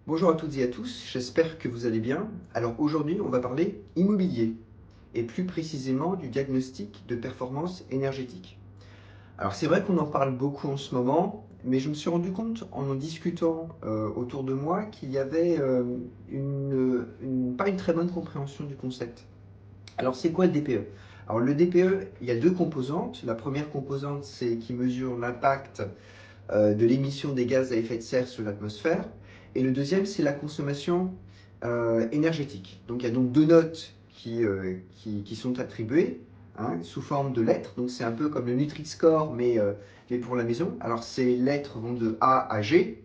Bonjour à toutes et à tous, j'espère que vous allez bien. Alors aujourd'hui, on va parler immobilier et plus précisément du diagnostic de performance énergétique. Alors c'est vrai qu'on en parle beaucoup en ce moment, mais je me suis rendu compte en discutant autour de moi qu'il y avait pas une très bonne compréhension du concept. Alors c'est quoi le DPE? Alors le DPE, il y a deux composantes. La première composante, c'est qui mesure l'impact de l'émission des gaz à effet de serre sur l'atmosphère. Et le deuxième, c'est la consommation énergétique. Donc il y a donc deux notes qui sont attribuées sous forme de lettres. Donc c'est un peu comme le Nutri-Score, mais pour la maison. Alors ces lettres vont de A à G.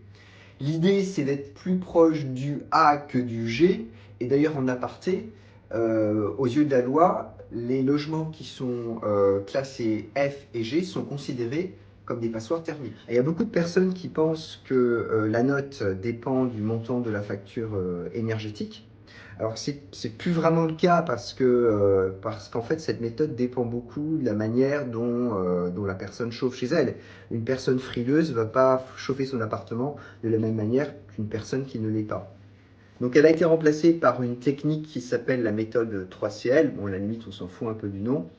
L'idée, c'est d'être plus proche du A que du G. Et d'ailleurs, en aparté, aux yeux de la loi, les logements qui sont classés F et G sont considérés comme des passoires thermiques. Et il y a beaucoup de personnes qui pensent que la note dépend du montant de la facture énergétique. Alors, c'est plus vraiment le cas parce qu'en fait, cette méthode dépend beaucoup de la manière dont la personne chauffe chez elle. Une personne frileuse ne va pas chauffer son appartement de la même manière qu'une personne qui ne l'est pas. Donc, elle a été remplacée par une technique qui s'appelle la méthode 3CL. Bon, à la limite, on s'en fout un peu du nom.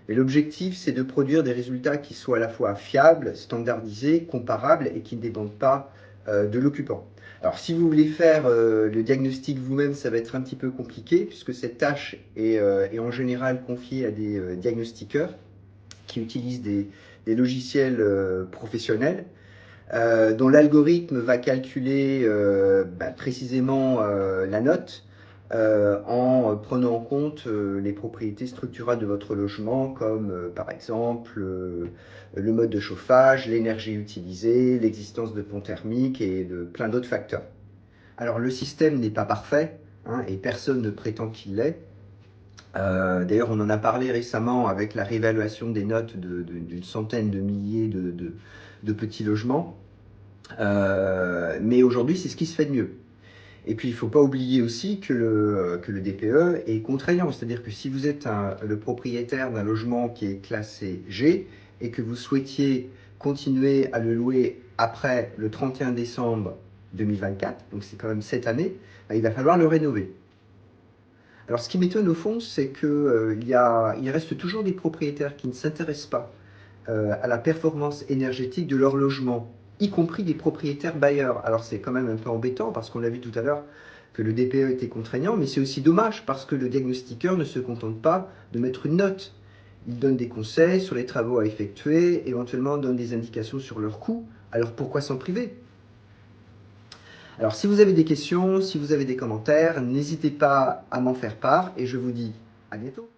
Mais l'objectif, c'est de produire des résultats qui soient à la fois fiables, standardisés, comparables et qui ne dépendent pas de l'occupant. Alors, si vous voulez faire le diagnostic vous-même, ça va être un petit peu compliqué puisque cette tâche est en général confiée à des diagnostiqueurs qui utilisent des logiciels professionnels dont l'algorithme va calculer précisément la note en prenant en compte les propriétés structurales de votre logement, comme par exemple le mode de chauffage, l'énergie utilisée, l'existence de ponts thermiques et de plein d'autres facteurs. Alors le système n'est pas parfait, et personne ne prétend qu'il l'est. D'ailleurs, on en a parlé récemment avec la réévaluation des notes d'une centaine de milliers de petits logements. Mais aujourd'hui, c'est ce qui se fait de mieux. Et puis, il ne faut pas oublier aussi que le DPE est contraignant. C'est-à-dire que si vous êtes le propriétaire d'un logement qui est classé G et que vous souhaitiez continuer à le louer après le 31 décembre 2024, donc c'est quand même cette année, il va falloir le rénover. Alors, ce qui m'étonne au fond, c'est qu'il reste toujours des propriétaires qui ne s'intéressent pas à la performance énergétique de leur logement, y compris des propriétaires bailleurs. Alors c'est quand même un peu embêtant parce qu'on a vu tout à l'heure que le DPE était contraignant, mais c'est aussi dommage parce que le diagnostiqueur ne se contente pas de mettre une note. Il donne des conseils sur les travaux à effectuer, éventuellement donne des indications sur leurs coûts. Alors pourquoi s'en priver? Alors si vous avez des questions, si vous avez des commentaires, n'hésitez pas à m'en faire part et je vous dis à bientôt.